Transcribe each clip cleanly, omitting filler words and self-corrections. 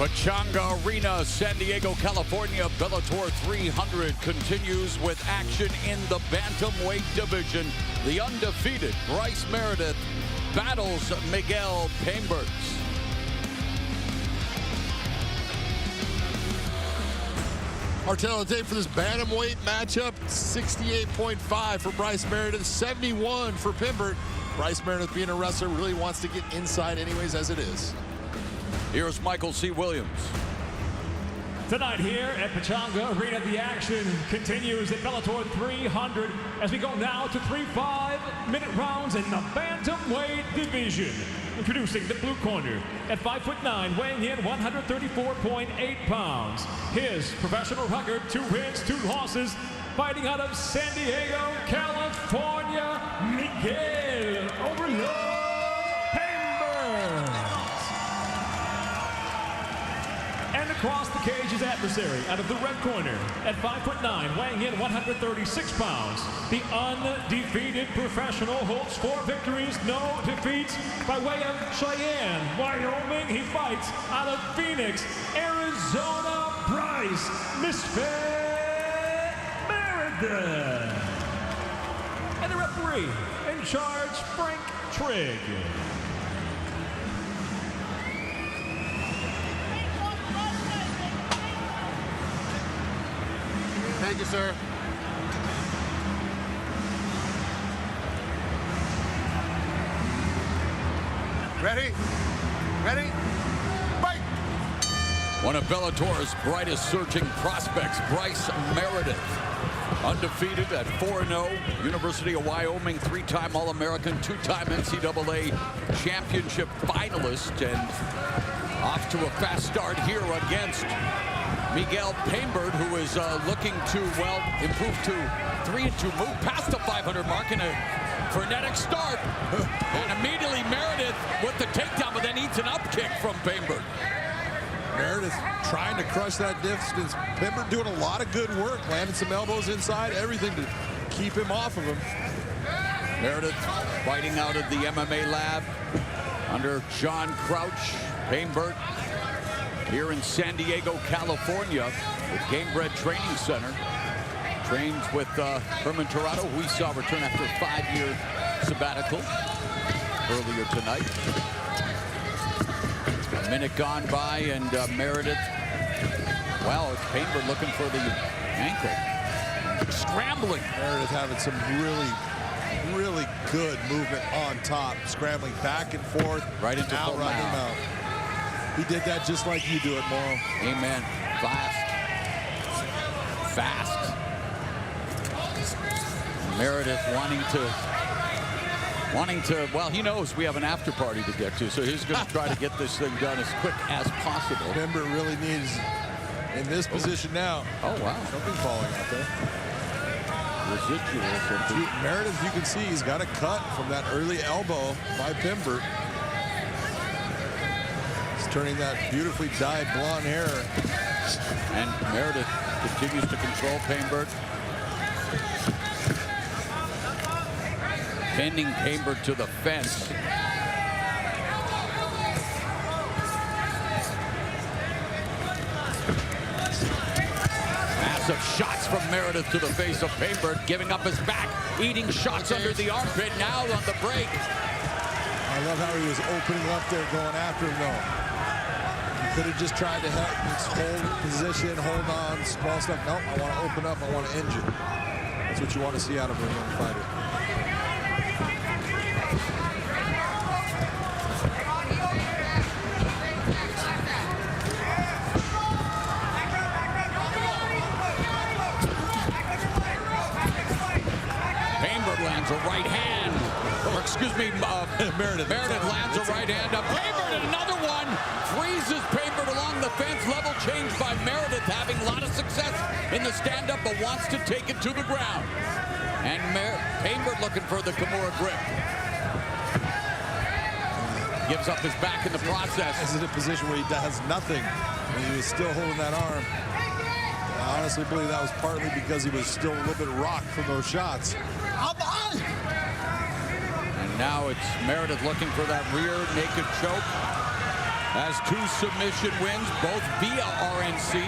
Pachanga Arena, San Diego, California. Bellator 300 continues with action in the bantamweight division. The undefeated Bryce Meredith battles Miguel Painberg. Our tale of the day for this bantamweight matchup: 68.5 for Bryce Meredith, 71 for Painberg. Bryce Meredith, being a wrestler, really wants to get inside anyways, as it is. Here's Michael C. Williams. Tonight here at Pachanga Arena, the action continues at Bellator 300 as we go now to 3 5-minute rounds in the bantamweight division. Introducing the blue corner at 5'9", weighing in 134.8 pounds. His professional record: 2 wins, 2 losses. Fighting out of San Diego, California, Miguel Painberg. And across the cage, his adversary out of the red corner at 5'9", weighing in 136 pounds. The undefeated professional holds 4 victories, no defeats. By way of Cheyenne, Wyoming, he fights out of Phoenix, Arizona, Bryce Misfit Meredith. And the referee in charge, Frank Trigg. Thank you, sir. Ready? Ready? Fight! One of Bellator's brightest surging prospects, Bryce Meredith. Undefeated at 4-0, University of Wyoming, 3-time All-American, 2-time NCAA championship finalist, and off to a fast start here against Miguel Painberg, who is looking to, well, improve to 3-2, move past the 500 mark in a frenetic start. And immediately Meredith with the takedown, but then eats an up kick from Painberg. Meredith trying to crush that distance. Painberg doing a lot of good work, landing some elbows inside, everything to keep him off of him. Meredith fighting out of the MMA lab under John Crouch. Painberg here in San Diego, California, with Gamebred Training Center. Trains with Herman Tirado, who we saw return after a 5-year sabbatical earlier tonight. A minute gone by, and Meredith, well, it's Painberg looking for the ankle. Scrambling. Meredith having some really good movement on top, scrambling back and forth, right into full outrunning him out. He did that just like you do it, Morrow. Amen. Fast. Meredith wanting to, well, he knows we have an after party to get to, so he's going to try to get this thing done as quick as possible. Painberg really needs, in this position now. Oh, wow. Something falling out there. Residual. Meredith, you can see, he's got a cut from that early elbow by Painberg. He's turning that beautifully dyed blonde hair. And Meredith continues to control Painberg. Pinning Painberg to the fence. Massive shots from Meredith to the face of Painberg, giving up his back, eating shots under the armpit, now on the break. I love how he was opening up there, going after him, though. He could have just tried to help, hold position, hold on, small stuff. Nope, I want to open up, I want to injure. That's what you want to see out of a young fighter. Lands a right hand, or excuse me, Meredith lands a right hand up. Painberg, and another one, freezes Painberg along the fence. Level change by Meredith, having a lot of success in the stand-up, but wants to take it to the ground. And Painberg looking for the Kimura grip. Gives up his back in the process. This is a position where he does nothing, and he was still holding that arm. I honestly believe that was partly because he was still a little bit rocked from those shots. And now it's Meredith looking for that rear naked choke. Has 2 submission wins, both via RNC.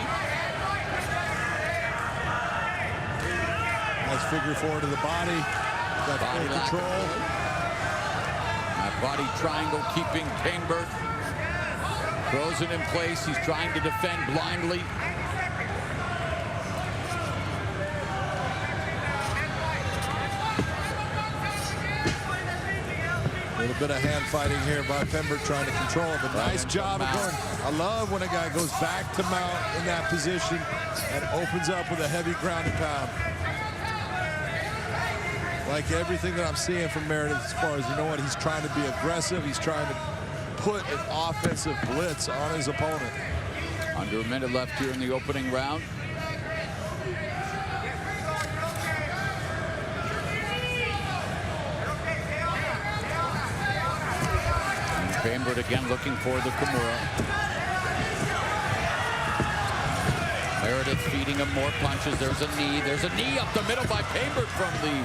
Nice figure four to the body. Got full control. That body triangle keeping Painberg. Throws it in place. He's trying to defend blindly. A little bit of hand fighting here by Painberg trying to control it, but nice job of going. I love when a guy goes back to mount in that position and opens up with a heavy ground and pound. Like everything that I'm seeing from Meredith as far as, you know what, he's trying to be aggressive. He's trying to put an offensive blitz on his opponent. Under a minute left here in the opening round. Painberg again looking for the Kimura. Meredith feeding him more punches. There's a knee. There's a knee up the middle by Painberg from the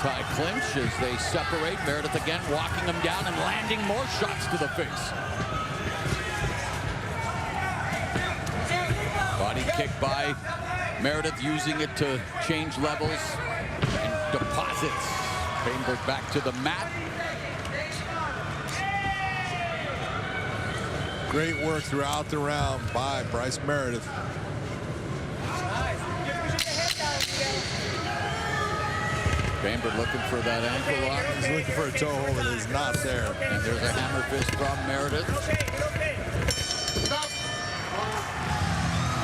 tie clinch as they separate. Meredith again walking him down and landing more shots to the face. Body kick by Meredith, using it to change levels and deposits Painberg back to the mat. Great work throughout the round by Bryce Meredith. Painberg looking for that ankle lock. He's looking for a toe hold that is not there. And there's a hammer fist from Meredith.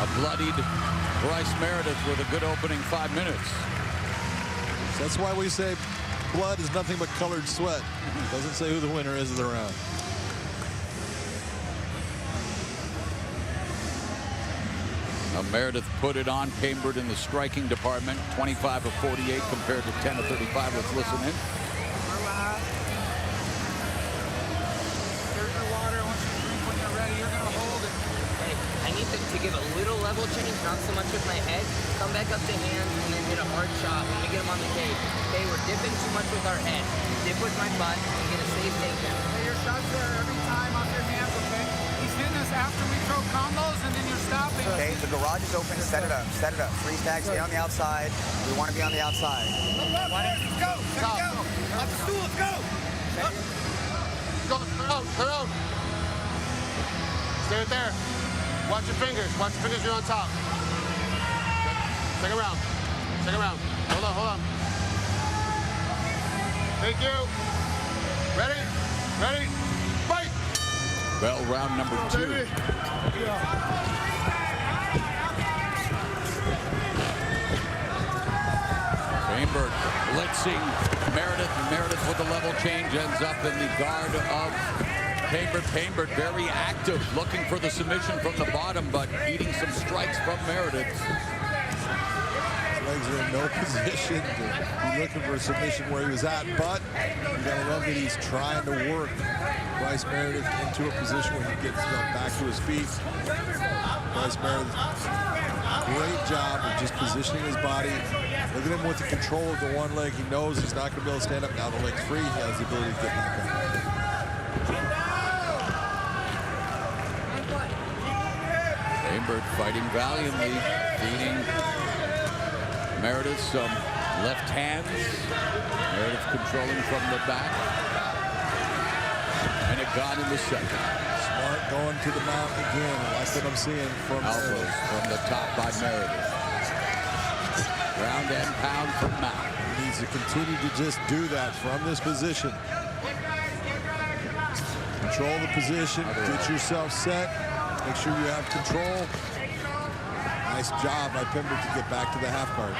A bloodied Bryce Meredith with a good opening 5 minutes. So that's why we say blood is nothing but colored sweat. Doesn't say who the winner is of the round. Meredith put it on Painberg in the striking department. 25 of 48 compared to 10 of 35. Let's listen in. Here's your water. I want you to drink when you're ready. You're going to hold it. Hey, I need to give a little level change, not so much with my head. Come back up to hands and then hit a hard shot when we get them on the cage. Okay, we're dipping too much with our head. Dip with my butt and get a safe takedown. Hey, your shots are every time off your hands, okay? He's hitting us after we throw combos and then you're stopping. Okay, the garage is open. Set it up. Set it up. Free tag. Stay on the outside. We want to be on the outside. Let's go. Let's go. Off the stool. Let's go. Go. Turn out. Stay right there. Watch your fingers. Watch your fingers. You're on top. Second round. Second round. Hold on. Hold on. Thank you. Ready? Ready? Fight. Bell round number 2. Painberg blitzing Meredith. Meredith with the level change ends up in the guard of Painberg. Painberg very active, looking for the submission from the bottom, but eating some strikes from Meredith. His legs are in no position to be looking for a submission where he was at, but you gotta love that he's trying to work Bryce Meredith into a position where he gets back to his feet. Bryce Meredith, great job of just positioning his body. Look at him with the control of the one leg. He knows he's not going to be able to stand up. Now the leg's free. He has the ability to get back up. Painberg fighting valiantly, feeding Meredith some left hands. Meredith controlling from the back. And it got in the second. Smart going to the mount again. I like what I'm seeing from elbows from the top by Meredith. Ground and pound from Mount. He needs to continue to just do that from this position. Control the position, get yourself set, make sure you have control. Nice job by Painberg to get back to the half guard.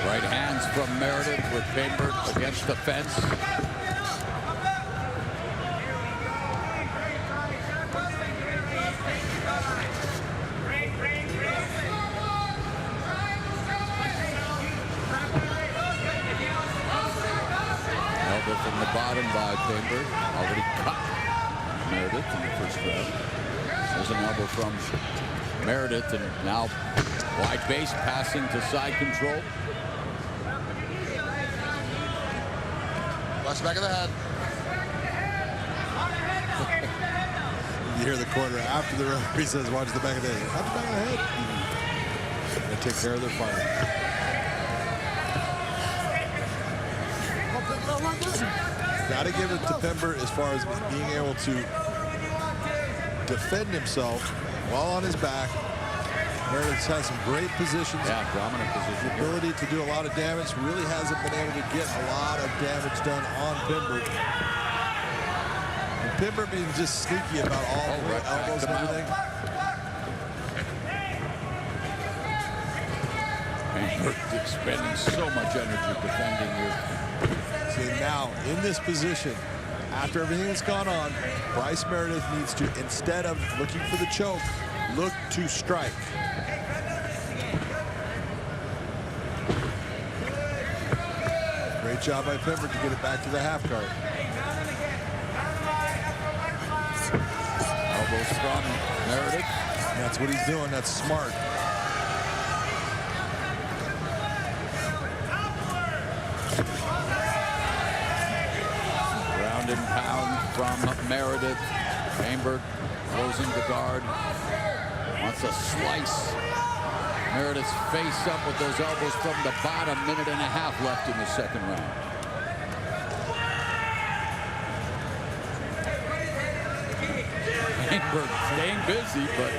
Right hands from Meredith with Painberg against the fence. From the bottom by Painberg. Already cut Meredith in the first round. There's an elbow from Meredith, and now wide base passing to side control. Watch the back of the head. You hear the corner after the referee says, watch the back of the head. Watch the back of the head. They take care of their fight. Got to give it to Pember as far as being able to defend himself while on his back. Meredith has some great positions. Yeah, dominant position. The ability to do a lot of damage. Really hasn't been able to get a lot of damage done on Pember. And Pember being just sneaky about all the elbows and everything. Pember expending so much energy defending here. See, now in this position, after everything that's gone on, Bryce Meredith needs to, instead of looking for the choke, look to strike. Great job by Pember to get it back to the half guard. Elbows from Meredith. And that's what he's doing. That's smart. Ground and pound from Meredith. Pember closing the guard. Wants a slice. Meredith's face up with those elbows from the bottom. Minute and a half left in the second round. Pember staying busy, but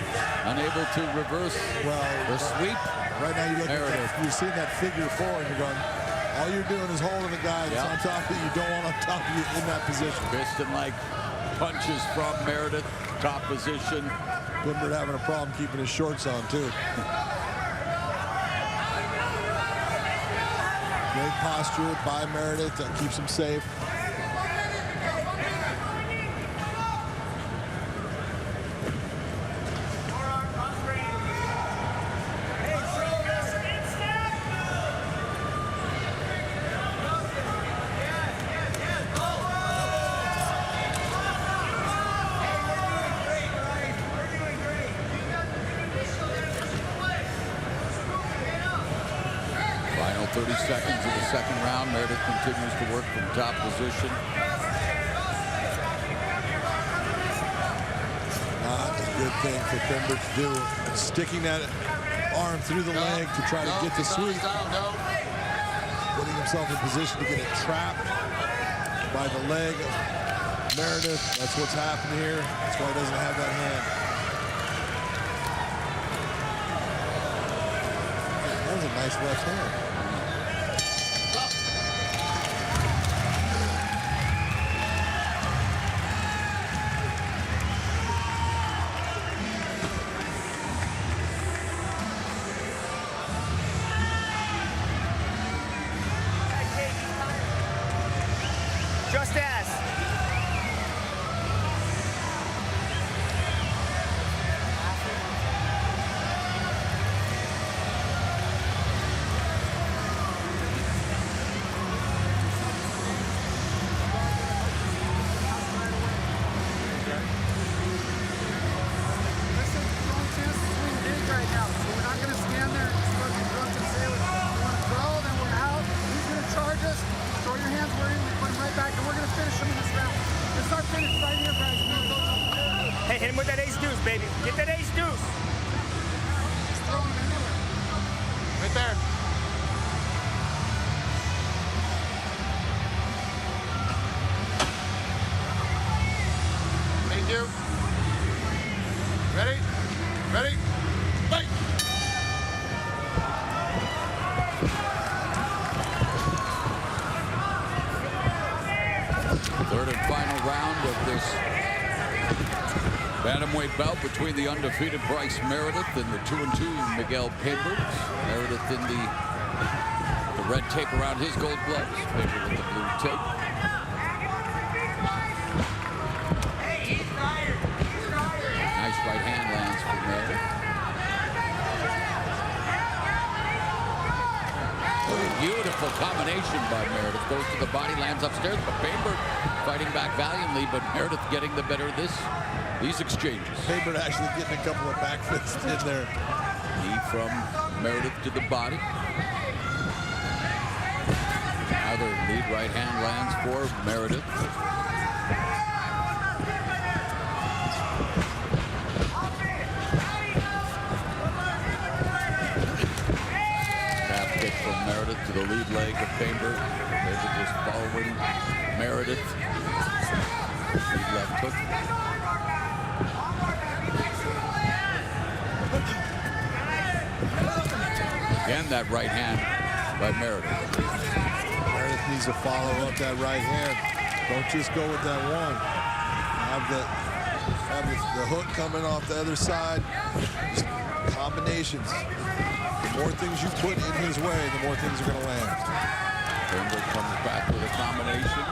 unable to reverse the sweep. Right now, you look at that, you're seeing that figure four, and you're going, all you're doing is holding the guy that's on top of you. You don't want on top of you in that position. Piston-like punches from Meredith. Top position. Pember having a problem keeping his shorts on, too. Great posture by Meredith that keeps him safe. Final 30 seconds of the second round. Meredith continues to work from top position. Not a good thing for Pember to do. Sticking that arm through the leg to try to get the sweep. Putting himself in position to get it trapped by the leg of Meredith. That's what's happened here. That's why he doesn't have that hand. That was a nice left hand. Just ask. Hey, hit him with that ace deuce, baby. Get that ace deuce. Right there. Thank you. Ready? Ready? Fight! Third and final round of this bantamweight bout between the undefeated Bryce Meredith and the 2-2 Miguel Pember. Meredith in the red tape around his gold gloves. Pember with the blue tape. Nice right hand lands for Meredith. Beautiful combination by Meredith. Goes to the body, lands upstairs, but Pember fighting back valiantly, but Meredith getting the better of these exchanges. Pember actually getting a couple of back fists in there. Knee from Meredith to the body. Now they're Lead right hand lands for Meredith. Calf kick from Meredith to the lead leg of Painberg. Painberg just following Meredith. Lead left hook. Again, that right hand by Meredith. Meredith needs to follow up that right hand. Don't just go with that one. Have the hook coming off the other side. Just combinations. The more things you put in his way, the more things are going to land. Painberg comes back with a combination.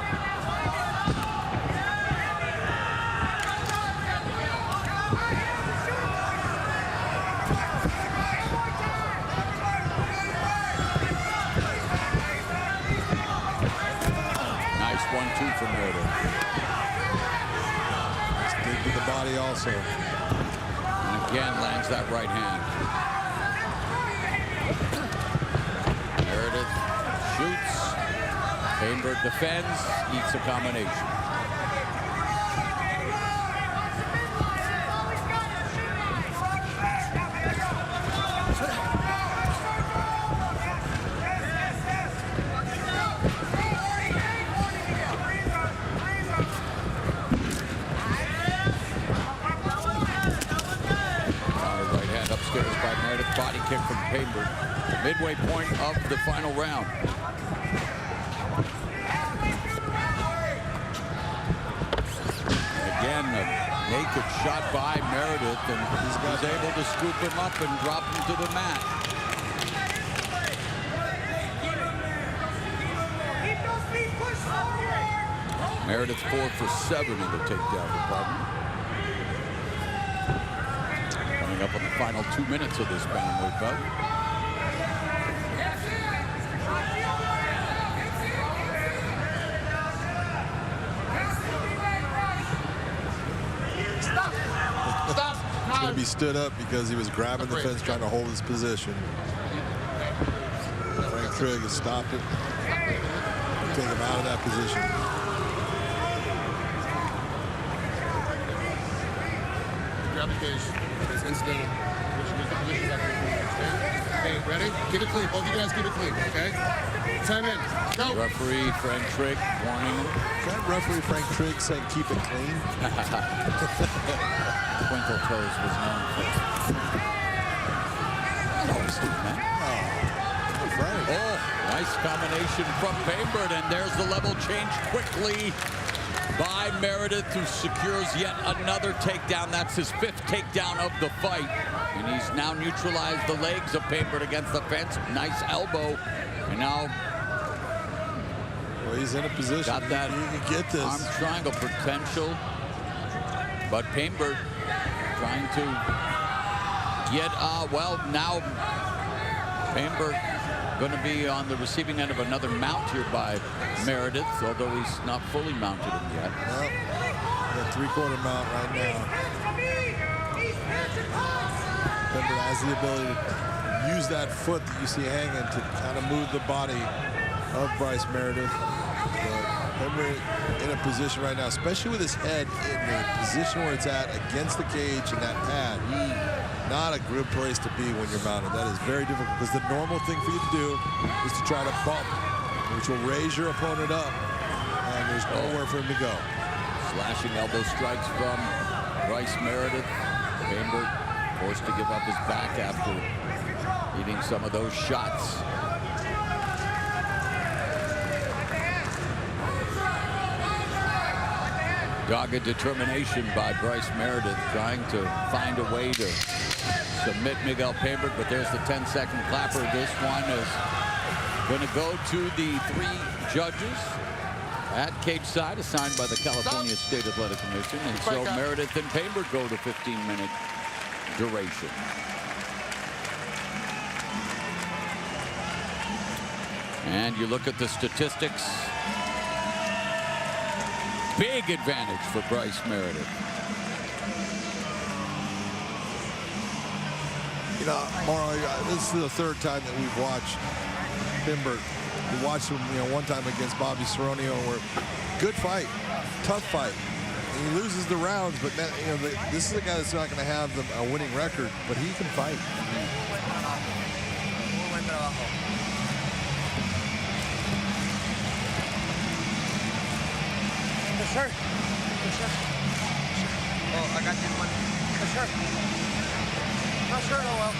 Nice 1-2 from Meredith. Nice dig to the body also. And again lands that right hand. Meredith shoots. Painberg defends, eats a combination. Right hand upstairs by Meredith. Body kick from Painberg. Midway point of the final round. Again, a naked shot by Meredith, and he's able to scoop him up and drop him to the mat. Meredith 4 for 7 in the takedown department. Coming up on the final 2 minutes of this bantamweight bout. Going to be stood up because he was grabbing the fence, trying to hold his position. Frank Trigg has stopped it. Take him out of that position. Grab the cage. Okay, ready? Keep it clean. Both of you guys keep it clean, okay? 10 in. Go. Referee Frank Trigg warning him. Is that referee Frank Trigg saying keep it clean? Twinkle Toes was known for. Oh, nice combination from Painberg, and there's the level change quickly by Meredith, who secures yet another takedown. That's his 5th takedown of the fight, and he's now neutralized the legs of Painberg against the fence. Nice elbow, and now he's in a position. Got that you can get this arm triangle potential, but Painberg trying to get, well, now Painberg going to be on the receiving end of another mount here by Meredith, although he's not fully mounted him yet. Well, the 3/4 mount right now. Painberg has the ability to use that foot that you see hanging to kind of move the body of Bryce Meredith. Painberg in a position right now, especially with his head in the position where it's at against the cage and that pad. Not a good place to be when you're mounted. That is very difficult because the normal thing for you to do is to try to bump, which will raise your opponent up, and there's nowhere for him to go. Slashing elbow strikes from Bryce Meredith. Painberg forced to give up his back after eating some of those shots. Dogged determination by Bryce Meredith, trying to find a way to submit Miguel Painberg, but there's the 10-second clapper. This one is going to go to the 3 judges at cage side, assigned by the California State Athletic Commission, and so Meredith and Painberg go to 15-minute duration. And you look at the statistics. Big advantage for Bryce Meredith. You know, Mauro, this is the 3rd time that we've watched Painberg We watched him, one time against Bobby Cerrone, where good fight, tough fight. And he loses the rounds, but this is a guy that's not going to have a winning record, but he can fight. For sure. For sure. Oh, I got this one. For sure. Not sure, oh well.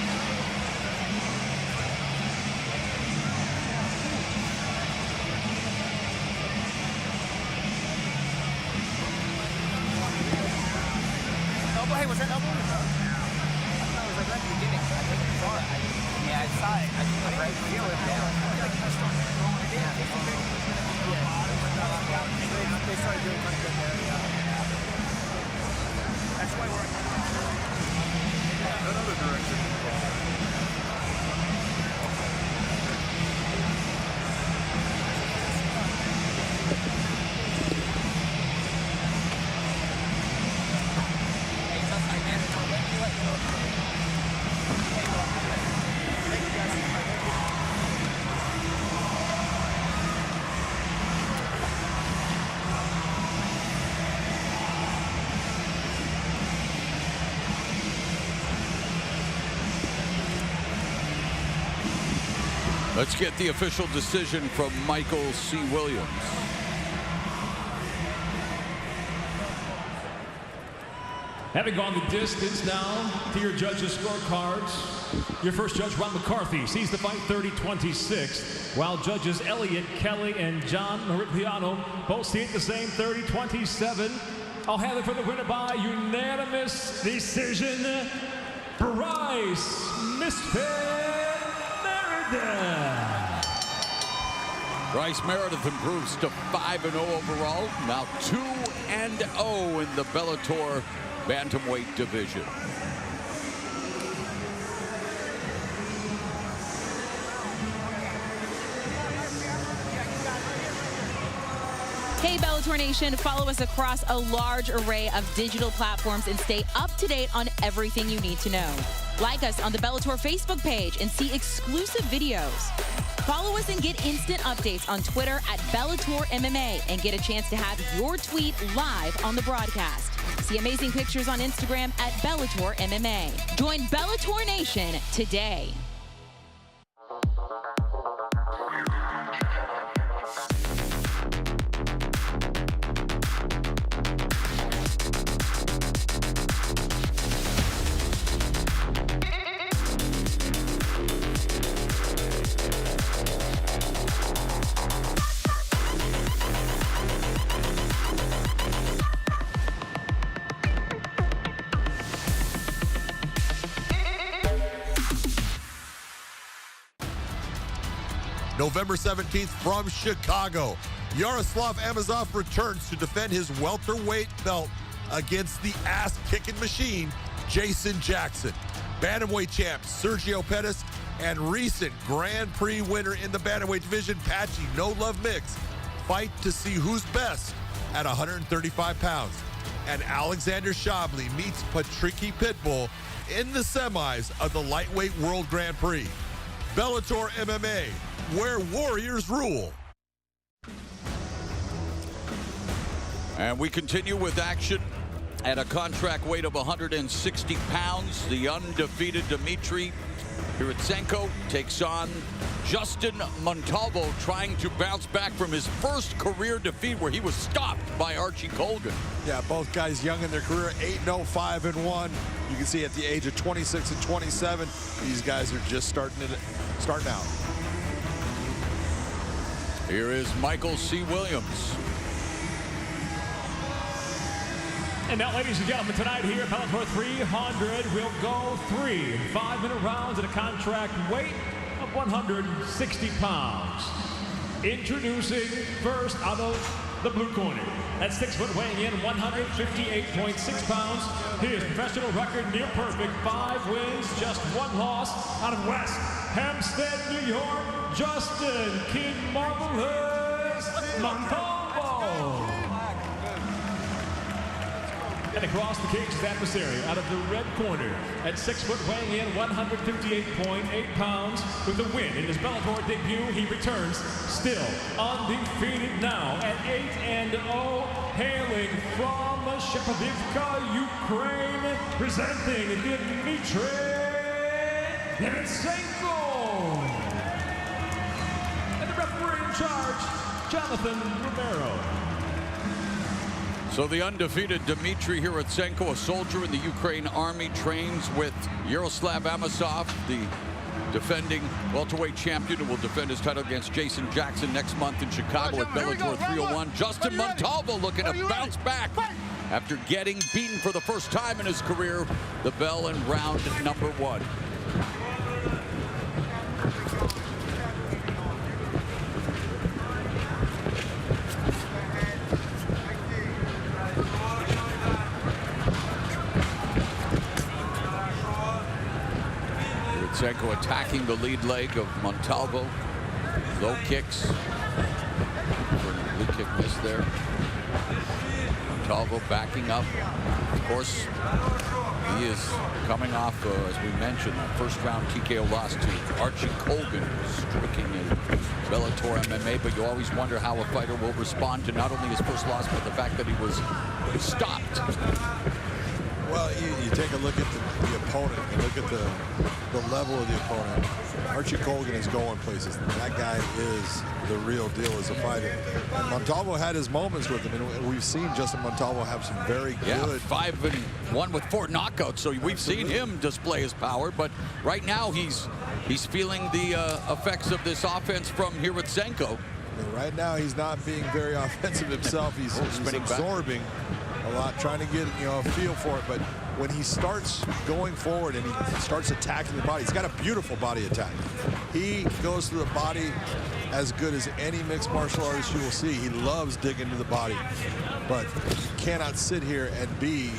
Elbow, hey, was that elbow? I thought it was like that at the beginning. I think you saw it. Yeah, I saw it. I think it was right here with him. They started doing much good there, yeah. That's why we're another direction. Let's get the official decision from Michael C. Williams. Having gone the distance now to your judges' scorecards, your first judge, Ron McCarthy, sees the fight 30-26, while judges Elliot Kelly and John Marigliano both see it the same 30-27. I'll have it for the winner by unanimous decision, Bryce Misfit Meredith. Bryce Meredith improves to 5-0 overall, now 2-0 in the Bellator bantamweight division. Hey Bellator Nation, follow us across a large array of digital platforms and stay up to date on everything you need to know. Like us on the Bellator Facebook page and see exclusive videos. Follow us and get instant updates on Twitter at Bellator MMA and get a chance to have your tweet live on the broadcast. See amazing pictures on Instagram at Bellator MMA. Join Bellator Nation today. November 17th from Chicago, Yaroslav Amosov returns to defend his welterweight belt against the ass-kicking machine, Jason Jackson. Bantamweight champ Sergio Pettis and recent Grand Prix winner in the bantamweight division, Patchy No Love Mix, fight to see who's best at 135 pounds. And Alexander Shabley meets Patricky Pitbull in the semis of the Lightweight World Grand Prix. Bellator MMA, where warriors rule. And we continue with action at a contract weight of 160 pounds. The undefeated Dmitry Hiritsenko takes on Justin Montalvo, trying to bounce back from his first career defeat where he was stopped by Archie Colgan. Yeah, both guys young in their career, 8-0, 5-1. You can see at the age of 26 and 27, these guys are just starting out. Here is Michael C. Williams. And now, ladies and gentlemen, tonight here at Bellator 300, we'll go 3 5-minute rounds at a contract weight of 160 pounds. Introducing first out of the blue corner, at 6 foot, weighing in 158.6 pounds. His professional record near perfect, 5 wins, just 1 loss. Out of West Hempstead, New York, Justin Kid Marvelous Montalvo. And across the cage, his adversary out of the red corner at 6 foot, weighing in 158.8 pounds. With a win in his Bellator debut, he returns still undefeated now at 8-0, hailing from Shepardivka, Ukraine, presenting Dmitry Yeremenko. And the referee in charge, Jonathan Romero. So the undefeated Dmitry Yeremenko, a soldier in the Ukraine army, trains with Yaroslav Amosov, the defending welterweight champion, who will defend his title against Jason Jackson next month in Chicago at Bellator 301. Justin Montalvo looking to bounce back after getting beaten for the first time in his career. The bell in round number 1. Yeremenko attacking the lead leg of Montalvo. Low kicks. Lead kick missed there. Montalvo backing up. Of course, he is coming off, as we mentioned, that first round TKO loss to Archie Colgan, striking in Bellator MMA. But you always wonder how a fighter will respond to not only his first loss, but the fact that he was stopped. Well, you take a look at the opponent, and look at the level of the opponent. Archie Colgan is going places. That guy is the real deal as a fighter. And Montalvo had his moments with him, and we've seen Justin Montalvo have some very good. 5-1 with 4 knockouts, so we've seen him display his power. But right now he's feeling the effects of this offense from Yeremenko. And right now he's not being very offensive himself. He's absorbing a lot, trying to get a feel for it. But when he starts going forward and he starts attacking the body, he's got a beautiful body attack. He goes to the body as good as any mixed martial artist you will see. He loves digging to the body, but you cannot sit here and be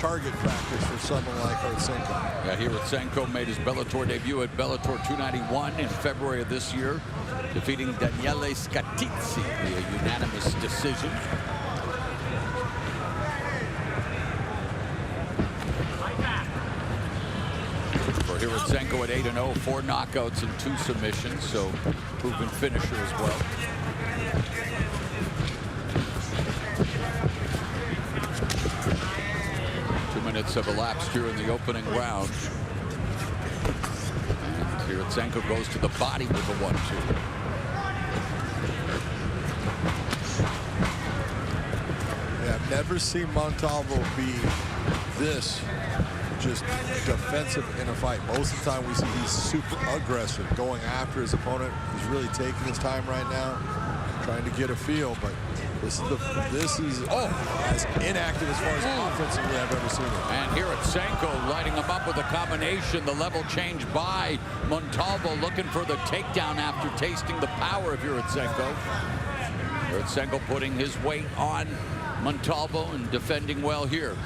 target practice for someone like Yeremenko. Yeah, Yeremenko made his Bellator debut at Bellator 291 in February of this year, defeating Daniele Scatizzi via unanimous decision. Yeremenko at 8-0, 4 knockouts and 2 submissions, so proven finisher as well. Two minutes have elapsed here in the opening round. And Yeremenko goes to the body with the 1-2. Yeah, I've never seen Montalvo be this just defensive in a fight. Most of the time we see he's super aggressive, going after his opponent. He's really taking his time right now, trying to get a feel, but this is as inactive as far as offensively I've ever seen it. And Yeremenko lighting him up with a combination. The level change by Montalvo, looking for the takedown after tasting the power of Yeremenko. Yeremenko putting his weight on Montalvo and defending well here.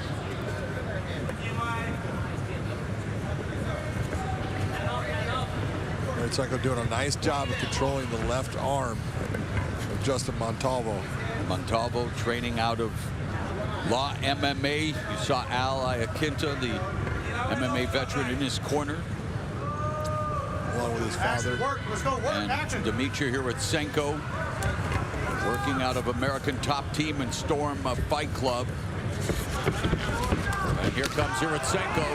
Yeremenko doing a nice job of controlling the left arm of Justin Montalvo. Montalvo training out of Law MMA. You saw Al Iaquinta, the MMA veteran, in his corner, along with his father. And Dmitry Yeremenko working out of American Top Team and Storm Fight Club. And here comes Yeremenko,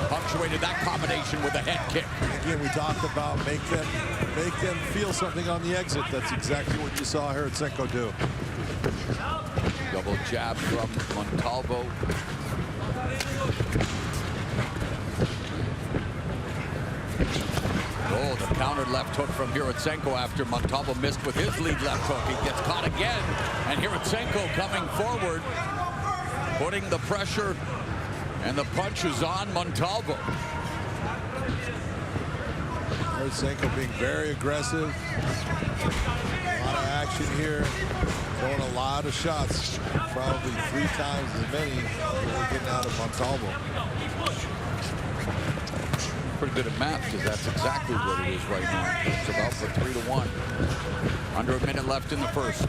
punctuated that combination with a head kick. Again, we talked about make them feel something on the exit. That's exactly what you saw Yeremenko do. Double jab from Montalvo. Oh, the countered left hook from Yeremenko after Montalvo missed with his lead left hook. He gets caught again, and Yeremenko coming forward, putting the pressure and the punches on Montalvo. Yeremenko being very aggressive. A lot of action here. Throwing a lot of shots. Probably 3 times as many that we're getting out of Montalvo. pretty good at math because that's exactly what it is right now. It's about for 3-1. Under a minute left in the first.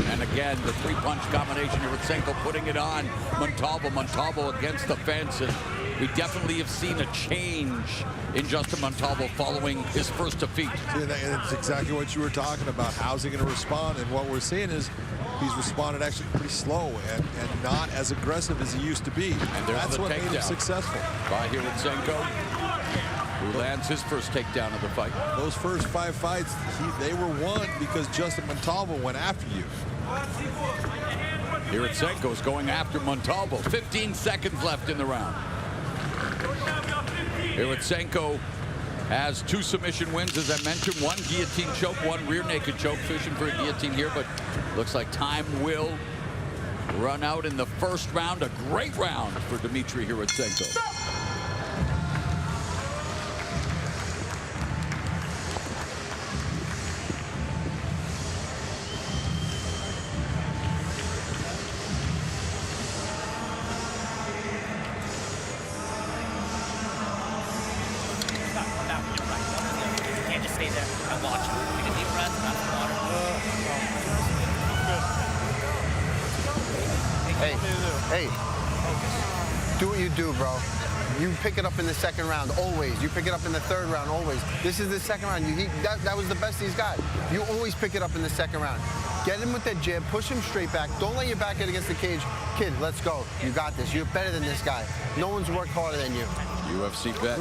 And again, the three-punch combination here with Senko putting it on Montalvo. Montalvo against the fence. And we definitely have seen a change in Justin Montalvo following his first defeat. And it's exactly what you were talking about. How's he going to respond? And what we're seeing is he's responded actually pretty slow and not as aggressive as he used to be. And that's what made him successful. By here with Senko, who lands his first takedown of the fight. Those first 5 fights, they were won because Justin Montalvo went after you. Here at Senko's going after Montalvo. 15 seconds left in the round. Here at Senko has 2 submission wins, as I mentioned. 1 guillotine choke, 1 rear naked choke. Fishing for a guillotine here, but looks like time will run out in the first round. A great round for Dimitri here at Senko. Hey, do what you do, bro. You pick it up in the second round, always. You pick it up in the third round, always. This is the second round. That was the best he's got. You always pick it up in the second round. Get him with that jab, push him straight back. Don't let your back hit against the cage. Kid, let's go. You got this. You're better than this guy. No one's worked harder than you. UFC vet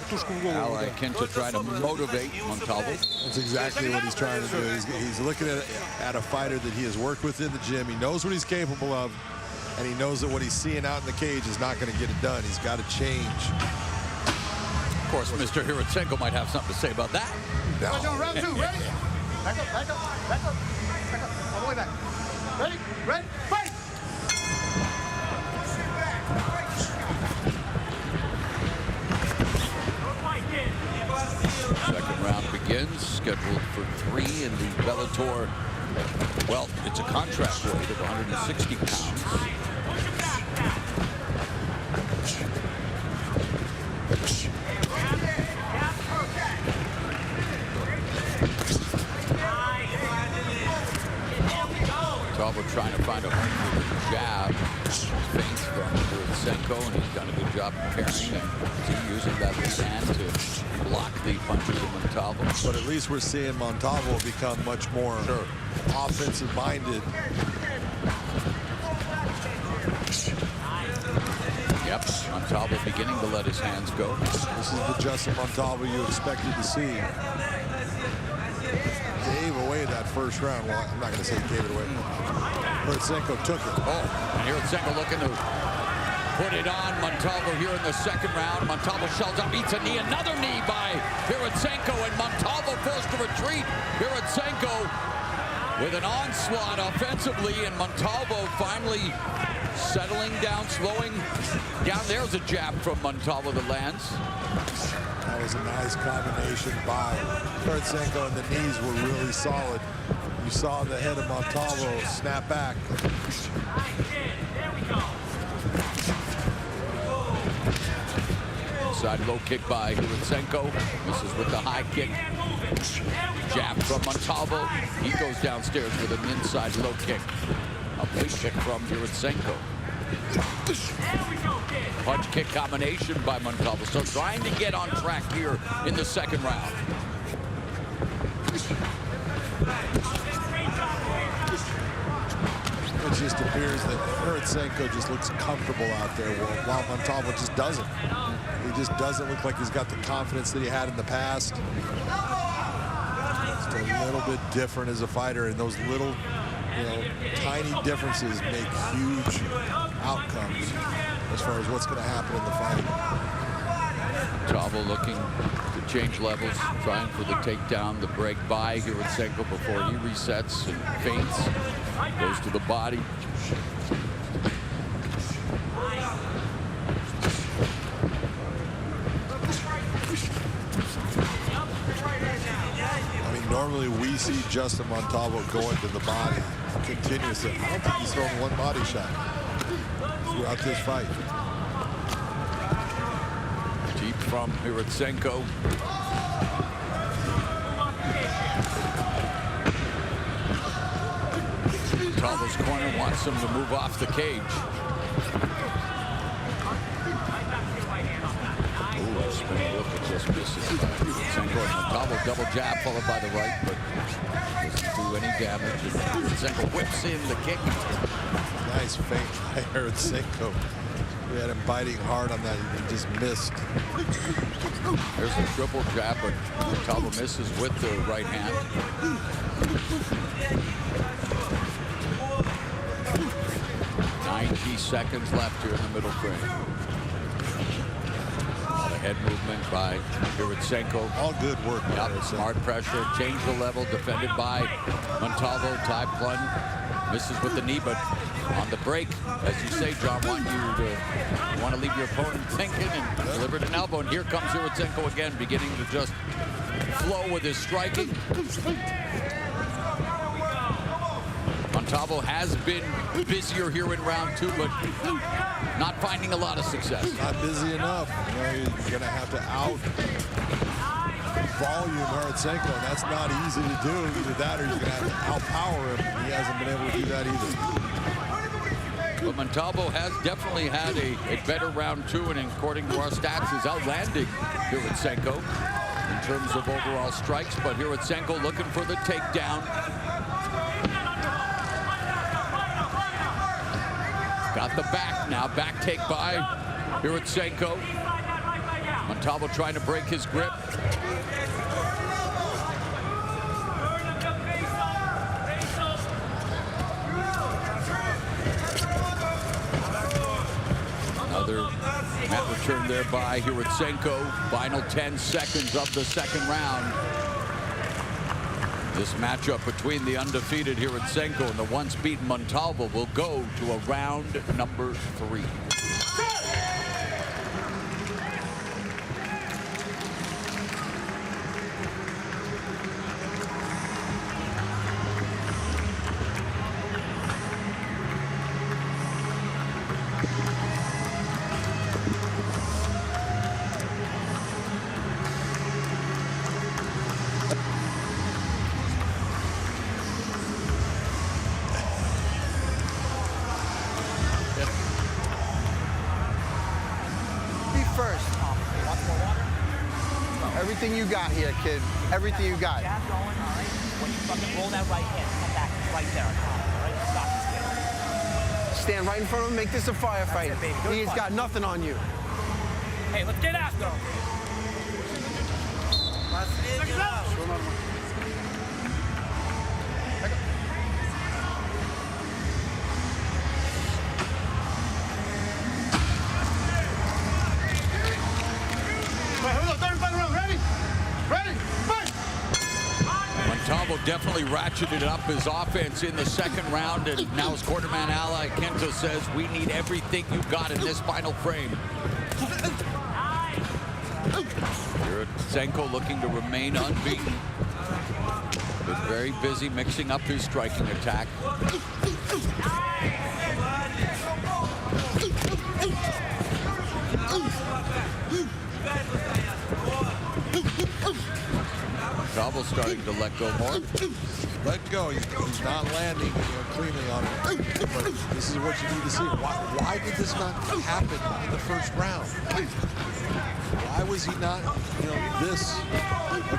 Al Iaquinta trying to motivate Montalvo. That's exactly what he's trying to do. He's looking at a fighter that he has worked with in the gym. He knows what he's capable of, and he knows that what he's seeing out in the cage is not going to get it done. He's got to change. Of course, Mr. Hiratsenko might have something to say about that. No. Let's go, round 2, ready? Back up, back up, back up, back up, all the way back. Ready, ready, fight! Second round begins, scheduled for 3 in the Bellator. Well, it's a contract weight of 160 pounds. Montalvo trying to find a home for the jab. Feints from Hiratsenko, and he's done a good job preparing and using that lead hand to block the punches of Montalvo. But at least we're seeing Montalvo become much more offensive-minded. Yep, Montalvo beginning to let his hands go. This is the Justin Montalvo you expected to see. Gave away that first round. Well, I'm not going to say he gave it away. Hiratsenko took it. Oh, and Hiratsenko looking to put it on Montalvo here in the second round. Montalvo shells up, eats a knee, another knee by Hiratsenko, and Montalvo forced to retreat. Hiratsenko with an onslaught offensively, and Montalvo finally settling down, slowing down. There's a jab from Montalvo that lands. That was a nice combination by Hiratsenko, and the knees were really solid. You saw the head of Montalvo snap back. Inside low kick by Hiratsenko. Misses with the high kick. Jab from Montalvo. He goes downstairs with an inside low kick. A big kick from Hiratsenko. Punch kick combination by Montalvo. So trying to get on track here in the second round. It just appears that Hiratsenko just looks comfortable out there, while Montalvo just doesn't. He just doesn't look like he's got the confidence that he had in the past. Just a little bit different as a fighter, and those little, tiny differences make huge outcomes as far as what's going to happen in the fight. Montalvo looking to change levels, trying for the takedown, the break by Hiratsenko before he resets and feints. Goes to the body. I mean, normally we see Justin Montalvo go into the body continuously. I don't think he's thrown one body shot throughout this fight. Deep from Hiratsenko. Montalvo's corner wants him to move off the cage. Ooh, spinning look, it just misses. Hiratsenko and Montalvo double jab followed by the right, but doesn't do any damage. Hiratsenko whips in the kick. Nice feint by Hiratsenko. We had him biting hard on that. He just missed. There's a triple jab, but Montalvo misses with the right hand. 90 seconds left here in the middle frame. The head movement by Hiratsenko. All good work. Yep, smart pressure, change the level, defended by Montalvo, tie plunge. Misses with the knee, but on the break, as you say, John, you want to leave your opponent thinking and delivered an elbow. And here comes Hiratsenko again, beginning to just flow with his striking. Montalvo has been busier here in round 2, but not finding a lot of success. Not busy enough. You know, you're going to have to out volume Hiratsenko, and that's not easy to do. Either that or you're going to have to outpower him. He hasn't been able to do that either. But Montalvo has definitely had a better round 2, and according to our stats, is outlanding Hiratsenko in terms of overall strikes. But Hiratsenko looking for the takedown. Got the back now. Back take by Hiratsenko. Montalvo trying to break his grip. Another mat return there by Hiratsenko. Final 10 seconds of the second round. This matchup between the undefeated Hiratsenko and the once beaten Montalvo will go to a round number 3. Everything you got here, kid. Everything you got. Jab going, all right? When you fucking roll that right hand, come back right there, all right? Stop this kid. Stand right in front of him, make this a firefight. He's got nothing on you. Hey, let's get after him. Montalvo definitely ratcheted up his offense in the second round, and now his quarterman ally Kenta says, we need everything you got in this final frame. Hiratsenko looking to remain unbeaten. Been very busy mixing up his striking attack. Montalvo starting to let go more. Let go. He's not landing cleanly on it. But this is what you need to see. Why did this not happen in the first round? Why was he not, this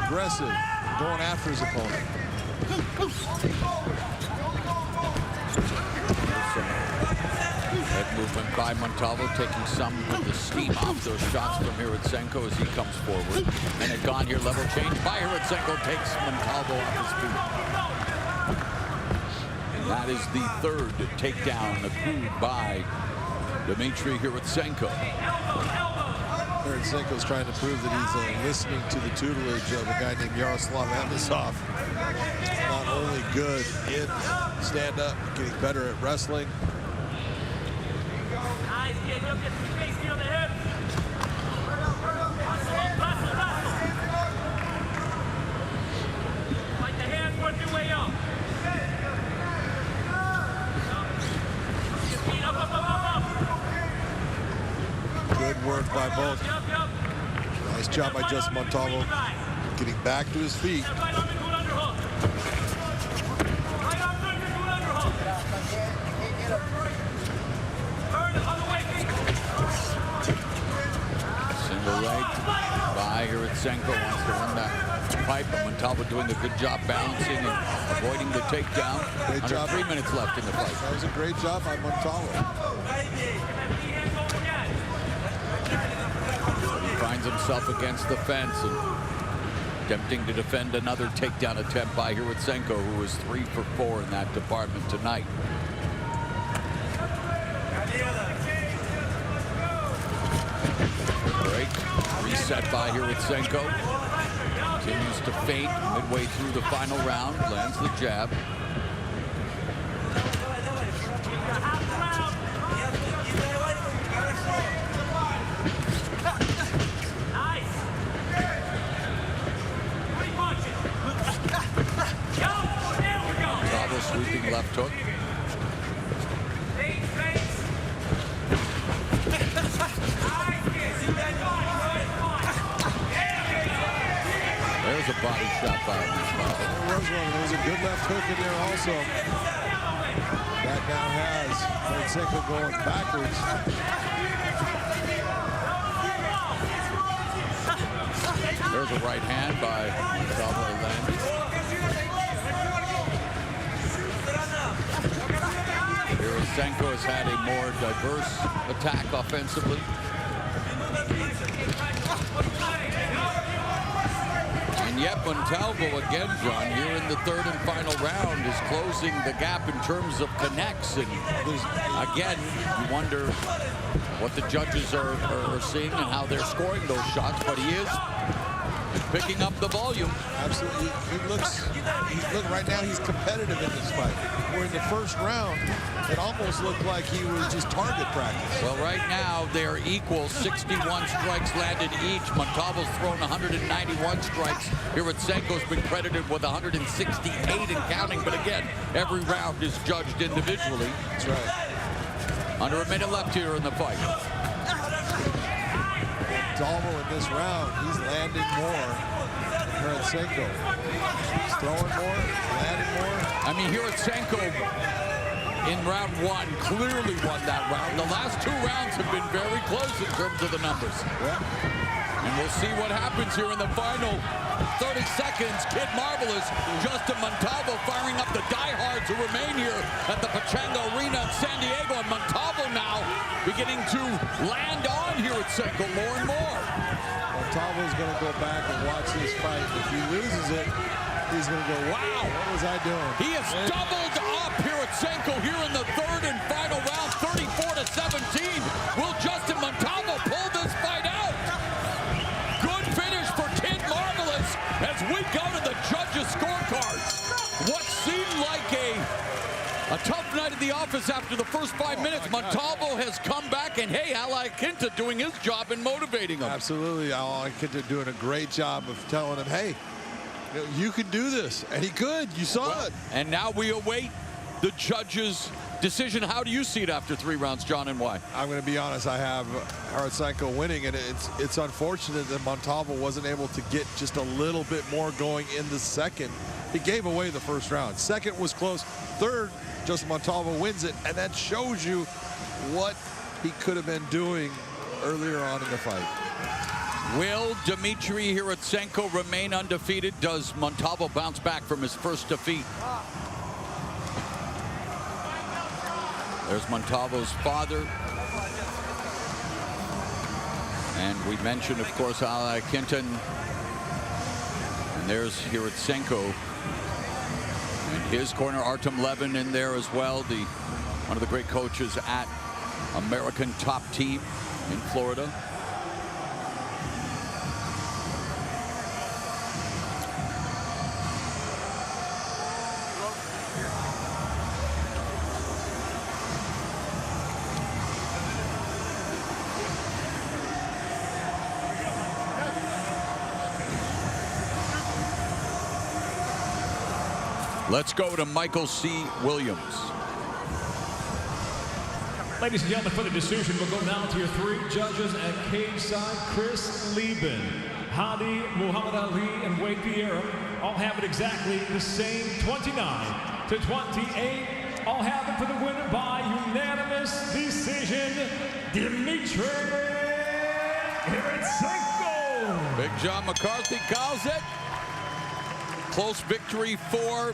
aggressive going after his opponent? Head movement by Montalvo, taking some of the steam off those shots from Hiratsenko as he comes forward. And it gone here, level change by Hiratsenko, takes Montalvo off his feet. And that is the third takedown accrued by Dmitry Hiratsenko. Hiratsenko's trying to prove that he's listening to the tutelage of a guy named Yaroslav Amosov. Not only good in stand-up, getting better at wrestling. Good work by both. Nice job by Justin Montalvo getting back to his feet. Single leg by Hiratsenko, wants to run that pipe, but Montalvo doing a good job balancing and avoiding the takedown. Great job. 3 minutes left in the fight. That was a great job by Montalvo. He finds himself against the fence and attempting to defend another takedown attempt by Hiratsenko, who was 3 for 4 in that department tonight. Break, reset by Hiratsenko. Continues to feint midway through the final round, lands the jab. Montalvo sweeping left hook. There's a body shot by Montalvo. There was one. There was a good left hook in there also. That now has Hiratsenko going backwards. There's a right hand by Montalvo landed. Hiratsenko has had a more diverse attack offensively. And yet Montalvo again, John, here in the third and final round is closing the gap in terms of connects. And again, you wonder what the judges are seeing and how they're scoring those shots, but he is picking up the volume. Absolutely. Look, right now he's competitive in this fight. Where in the first round, it almost looked like he was just target practice. Well, right now they're equal, 61 strikes landed each. Montalvo's thrown 191 strikes. Hiratsenko's been credited with 168 and counting, but again, every round is judged individually. That's right. Under a minute left here in the fight. Montalvo in this round, he's landing more than Hiratsenko. He's throwing more, landing more. I mean, Hiratsenko in round 1 clearly won that round. The last 2 rounds have been very close in terms of the numbers. Yeah. And we'll see what happens here in the final 30 seconds. Kid Marvelous, Justin Montalvo firing up the diehards who remain here at the Pechanga Arena in San Diego. And Montalvo now beginning to land on Hiratsenko more and more. Montalvo's going to go back and watch this fight. If he loses it, he's going to go, wow, what was I doing? He has doubled up Hiratsenko here in the third and final round, 34-17. Will Justin Montalvo pull this fight out? Good finish for Kid Marvelous as we go to the judges' scorecards. What seemed like a tough night at the office after the first 5 minutes. Montalvo has come back, and hey, INT doing his job and motivating him. Absolutely, INT doing a great job of telling him, hey, you can do this, and he could. You saw it. And now we await the judges' decision. How do you see it after 3 rounds, John, and why? I'm going to be honest. I have Hiratsenko winning, and it's unfortunate that Montalvo wasn't able to get just a little bit more going in the second. He gave away the first round. Second was close. Third, Justin Montalvo wins it, and that shows you what he could have been doing earlier on in the fight. Will Dmitry Hiratsenko remain undefeated? Does Montalvo bounce back from his first defeat? There's Montalvo's father. And we mentioned, of course, INT. And there's Hiratsenko. And his corner, Artem Levin, in there as well. One of the great coaches at American Top Team in Florida. Let's go to Michael C. Williams. Ladies and gentlemen, for the decision, we'll go now to your 3 judges at cage side. Chris Lieben. Hadi, Muhammad Ali, and Wade Vieira all have it exactly the same 29-28. All have it for the winner by unanimous decision, Dimitri Iritsenko. Big John McCarthy calls it. Close victory for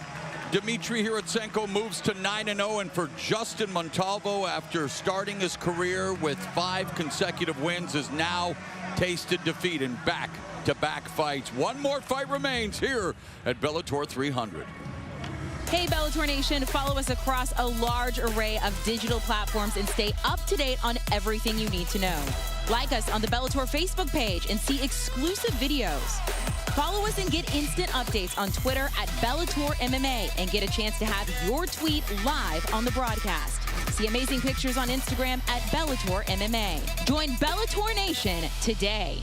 Dimitri Iritsenko, moves to 9-0, and for Justin Montalvo, after starting his career with 5 consecutive wins, is now tasted defeat in back-to-back fights. One more fight remains here at Bellator 300. Hey, Bellator Nation, follow us across a large array of digital platforms and stay up to date on everything you need to know. Like us on the Bellator Facebook page and see exclusive videos. Follow us and get instant updates on Twitter at Bellator MMA and get a chance to have your tweet live on the broadcast. See amazing pictures on Instagram at Bellator MMA. Join Bellator Nation today.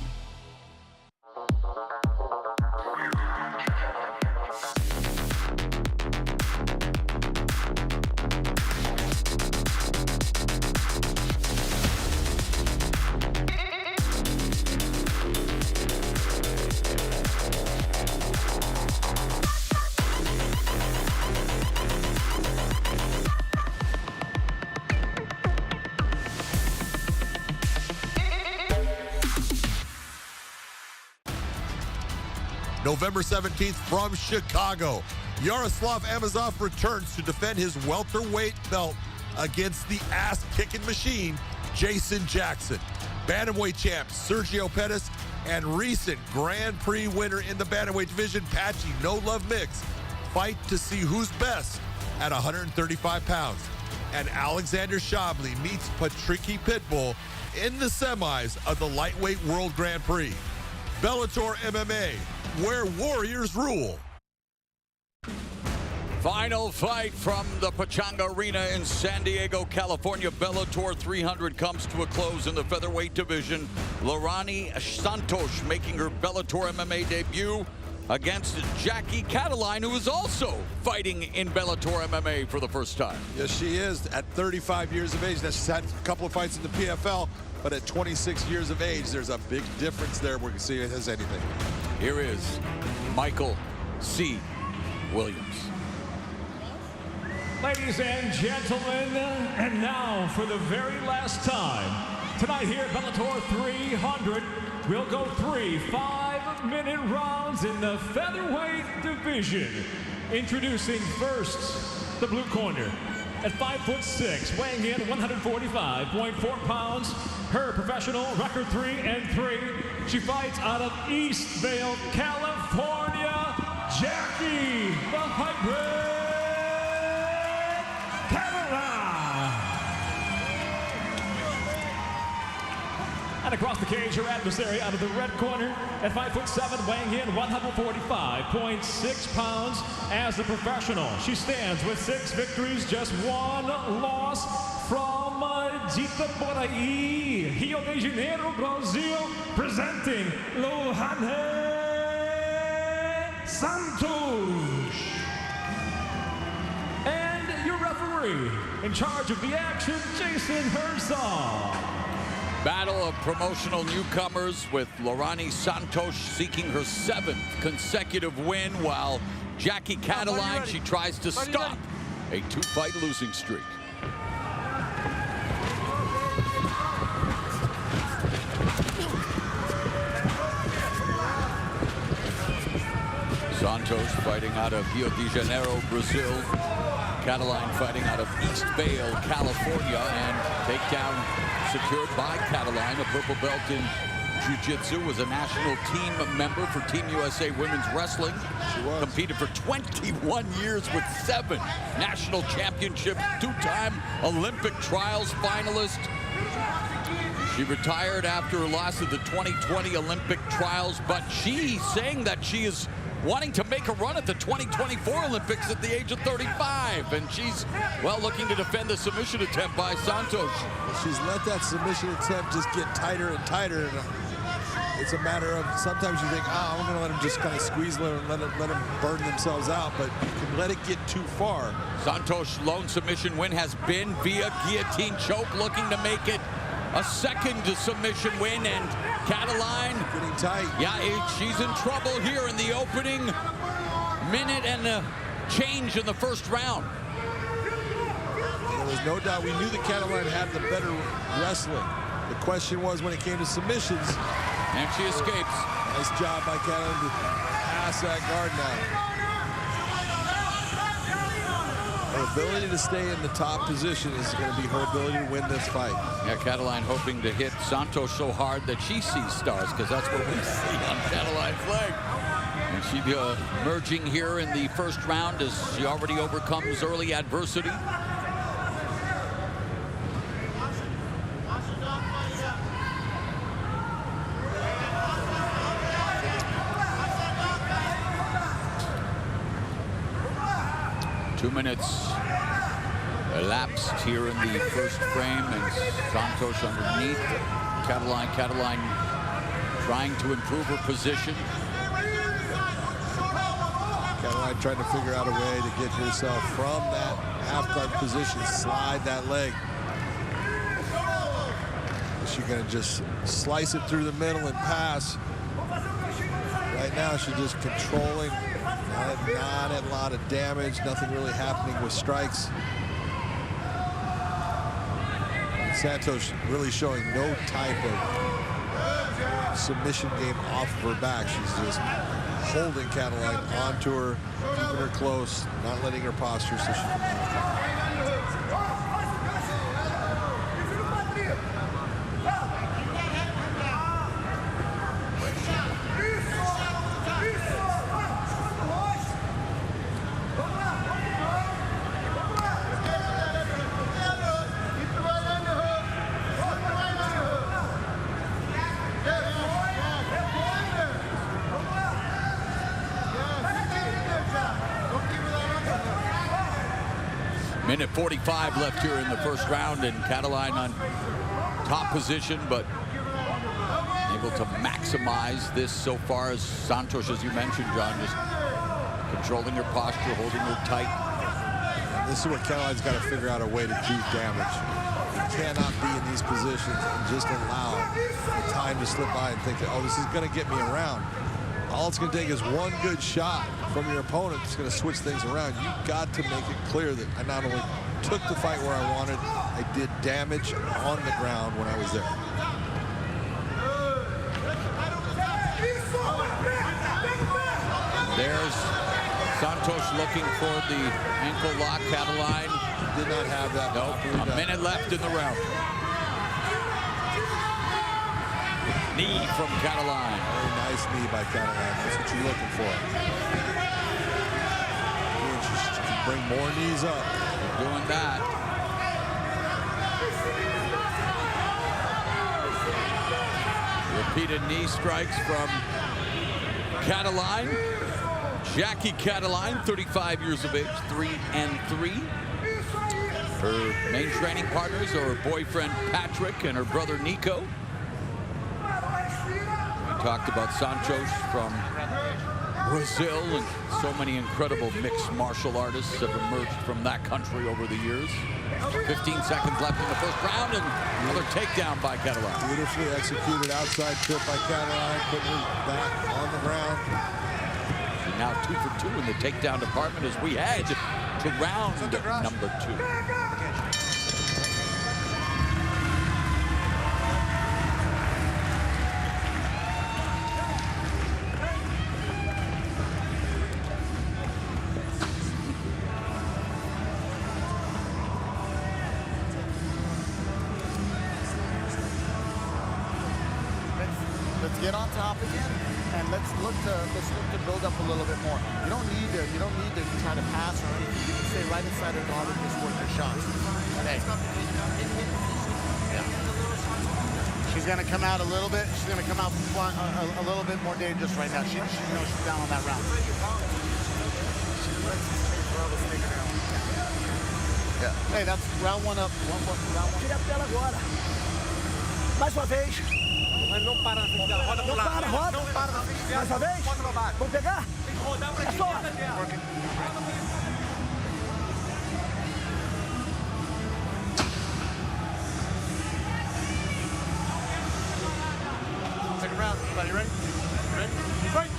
November 17th from Chicago, Yaroslav Amosov returns to defend his welterweight belt against the ass-kicking machine, Jason Jackson. Bantamweight champ Sergio Pettis and recent Grand Prix winner in the bantamweight division, Patchy No Love Mix, fight to see who's best at 135 pounds. And Alexander Shabley meets Patricky Pitbull in the semis of the Lightweight World Grand Prix. Bellator MMA, where warriors rule. Final fight from the Pechanga Arena in San Diego, California. Bellator 300 comes to a close in the featherweight division. Lorani Santos making her Bellator MMA debut against Jackie Cataline, who is also fighting in Bellator MMA for the first time. Yes, she is, at 35 years of age. She's had a couple of fights in the PFL, but at 26 years of age, there's a big difference there. We can see it as anything. Here is Michael C. Williams. Ladies and gentlemen, and now for the very last time, tonight here at Bellator 300, we'll go 3 5-minute rounds in the featherweight division. Introducing first, the blue corner. At 5'6", weighing in 145.4 pounds, her professional record 3-3. She fights out of East Vale, California, Jackie the Hybrid Cataline. And across the cage, her adversary out of the red corner at 5'7", weighing in 145.6 pounds. As a professional, she stands with 6 victories, just 1 loss from Dita Boraí, Rio de Janeiro, Brazil, presenting Lohane Santos. And your referee, in charge of the action, Jason Herzog. Battle of promotional newcomers, with Lorani Santos seeking her 7th consecutive win, while Jackie Cataline, she tries to stop a 2-fight losing streak. Santos fighting out of Rio de Janeiro, Brazil. Cataline fighting out of East Vale, California, and takedown secured by Cataline, a purple belt in Jiu-Jitsu, was a national team member for Team USA Women's Wrestling. She was. Competed for 21 years with 7 national championships, 2-time Olympic trials finalist. She retired after her loss at the 2020 Olympic trials, but she's saying that she is wanting to make a run at the 2024 Olympics at the age of 35. And she's, well, looking to defend the submission attempt by Santos. She's let that submission attempt just get tighter and tighter. And it's a matter of, sometimes you think, I'm going to let them just kind of squeeze and let them burn themselves out, but you can let it get too far. Santos' lone submission win has been via guillotine choke, looking to make it a second submission win, and Cataline. Getting tight. Yeah, she's in trouble here in the opening minute and change in the first round. There was no doubt. We knew that Cataline had the better wrestling. The question was when it came to submissions. And she escapes. Nice job by Cataline to pass that guard now. Her ability to stay in the top position is going to be her ability to win this fight. Yeah, Cataline hoping to hit Santos so hard that she sees stars, because that's what we see on Cataline's leg. And she emerging here in the first round as she already overcomes early adversity. Two minutes elapsed here in the first frame, and Santos underneath. Cataline trying to improve her position. Cataline trying to figure out a way to get herself from that half guard position, slide that leg. She's going to just slice it through the middle and pass. Right now, she's just controlling. Not a lot of damage, nothing really happening with strikes. Santos really showing no type of submission game off of her back. She's just holding Cataline onto her, keeping her close, not letting her posture so she can knock. Minute 45 left here in the first round, and Cataline on top position, but able to maximize this so far as Santos, as you mentioned, John, just controlling her posture, holding her tight. And this is what Cataline's got to figure out a way to do damage. You cannot be in these positions and just allow the time to slip by and think that, oh, this is going to get me around. All it's going to take is one good shot from your opponent. It's going to switch things around. You've got to make it clear that I not only took the fight where I wanted, I did damage on the ground when I was there. There's Santos looking for the ankle lock. Cataline did not have that. Nope. A minute left in the round. Knee from Cataline. Very nice knee by Cataline. That's what you're looking for. She can bring more knees up. They're doing that. Repeated knee strikes from Cataline. Jackie Cataline, 35 years of age, 3-3. Her main training partners are her boyfriend Patrick and her brother Nico. Talked about Santos from Brazil, and so many incredible mixed martial artists have emerged from that country over the years. 15 seconds left in the first round, and another takedown by Cataline. Beautifully executed outside trip by Cataline, putting her back on the ground. And now 2 for 2 in the takedown department as we head to round number 2. Get on top again, and let's look to build up a little bit more. You don't need to try to pass or anything. You can stay right inside her guard and just work your shots. Hey. Yeah. She's gonna come out a little bit. She's gonna come out a little bit more dangerous right now. She knows she's down on that round. Yeah. Hey, that's round one up. Round one. Tira a tela agora. Mais uma vez. Não para na frente dela, roda pro lado. Roda. Não para na frente dela. Mais uma vez. Roda pra baixo. Vamos pegar? Tem que rodar pra esquerda dela. Everybody ready? Ready? Fight!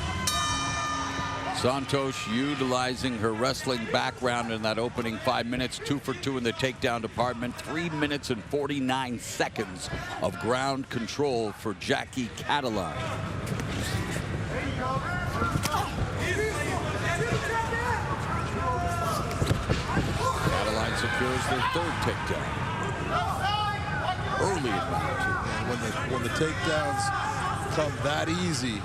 Santos utilizing her wrestling background in that opening 5 minutes, 2 for 2 in the takedown department, 3 minutes and 49 seconds of ground control for Jackie Cataline. Cataline secures their third takedown. Early in round 2. When the takedowns come that easy,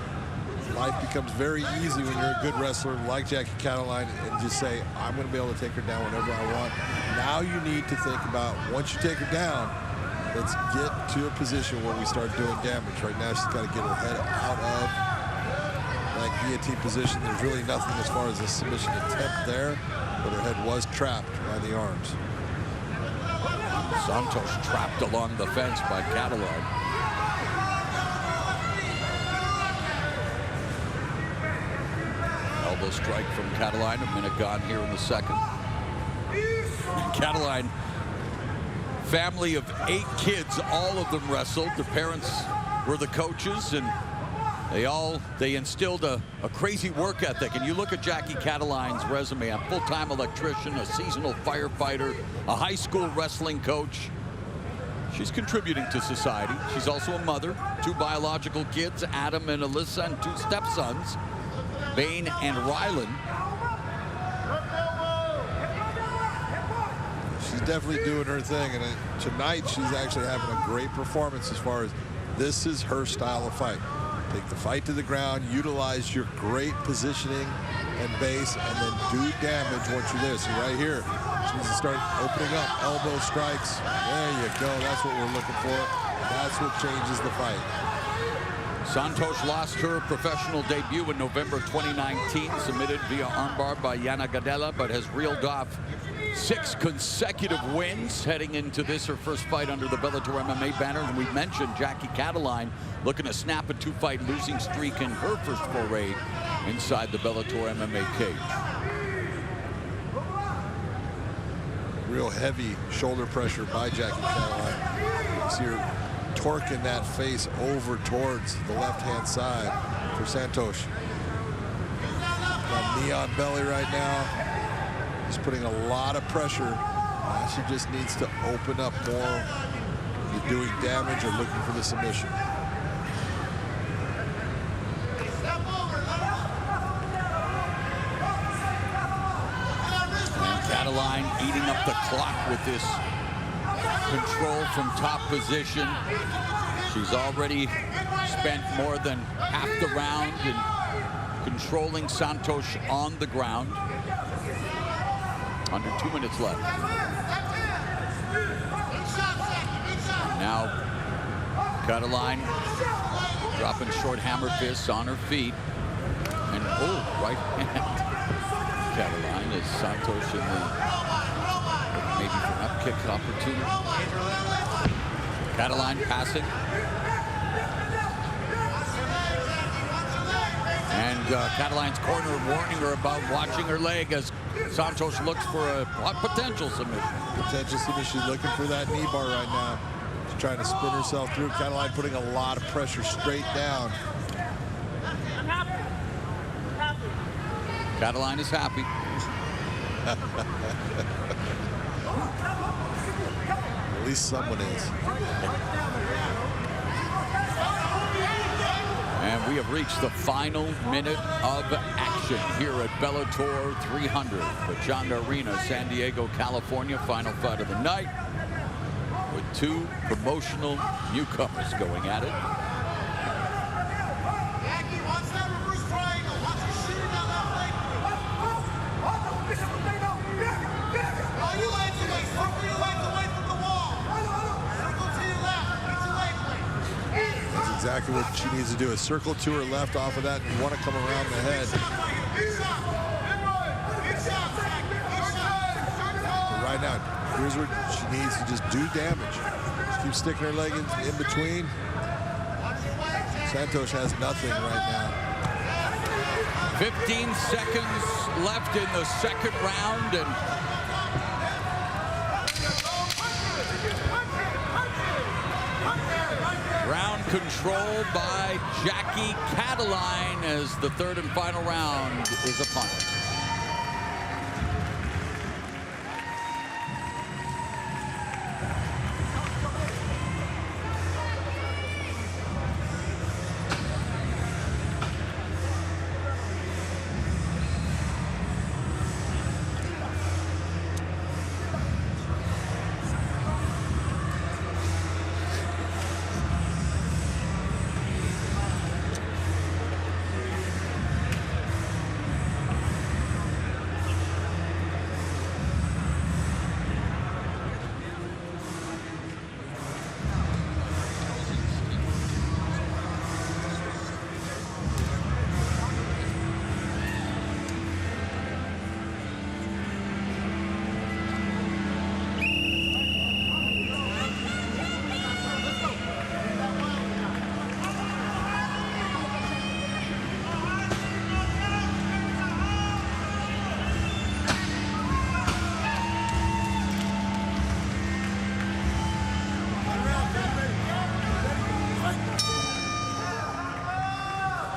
life becomes very easy when you're a good wrestler like Jackie Cataline and just say, I'm going to be able to take her down whenever I want. Now you need to think about, once you take her down, let's get to a position where we start doing damage. Right now, she's got to get her head out of that guillotine position. There's really nothing as far as a submission attempt there, but her head was trapped by the arms. Santos trapped along the fence by Cataline. Elbow strike from Cataline, a minute gone here in the second. Cataline, family of 8 kids, all of them wrestled. Their parents were the coaches, and they instilled a crazy work ethic. And you look at Jackie Cataline's resume: a full-time electrician, a seasonal firefighter, a high school wrestling coach. She's contributing to society. She's also a mother, 2 biological kids, Adam and Alyssa, and 2 stepsons, Bane and Rylan. She's definitely doing her thing, and tonight she's actually having a great performance as far as this is her style of fight. Take the fight to the ground, utilize your great positioning and base, and then do damage once you're there. See right here, she needs to start opening up, elbow strikes. There you go, that's what we're looking for. That's what changes the fight. Santos lost her professional debut in November 2019, submitted via armbar by Yana Gadella, but has reeled off 6 consecutive wins heading into this, her first fight under the Bellator MMA banner. And we mentioned Jackie Cataline looking to snap a 2-fight losing streak in her first foray inside the Bellator MMA cage. Real heavy shoulder pressure by Jackie Cataline. You see her torquing that face over towards the left-hand side for Santos. Got knee on belly right now. He's putting a lot of pressure. She just needs to open up more. You're doing damage or looking for the submission. And Cataline eating up the clock with this control from top position. She's already spent more than half the round in controlling Santos on the ground. Under 2 minutes left. Now, Cataline dropping short hammer fists on her feet. And, oh, right hand. Cataline is Santos in the, maybe for an up kick opportunity. Cataline passing. And Cataline's corner warning her about watching her leg as Santos looks for a potential submission. Potential submission. She's looking for that knee bar right now. She's trying to spin herself through. Cataline putting a lot of pressure straight down. Cataline is happy. At least someone is. And we have reached the final minute of action here at Bellator 300, Pechanga Arena, San Diego, California. Final fight of the night with 2 promotional newcomers going at it. Exactly what she needs to do is circle to her left off of that and want to come around the head. But right now, here's where she needs to just do damage. Just keep sticking her leg in between. Santos has nothing right now. 15 seconds left in the second round, and round control by Jackie Cataline as the third and final round is upon us.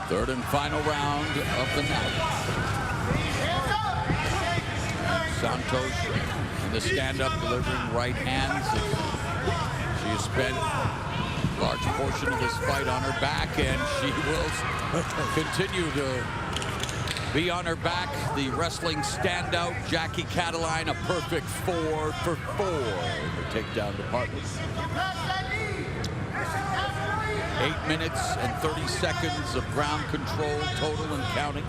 Third and final round of the night. Santos in the stand-up, delivering right hands. She has spent a large portion of this fight on her back, and she will continue to be on her back. The wrestling standout, Jackie Cataline, a perfect 4 for 4 in the takedown department. 8 minutes and 30 seconds of ground control total and counting.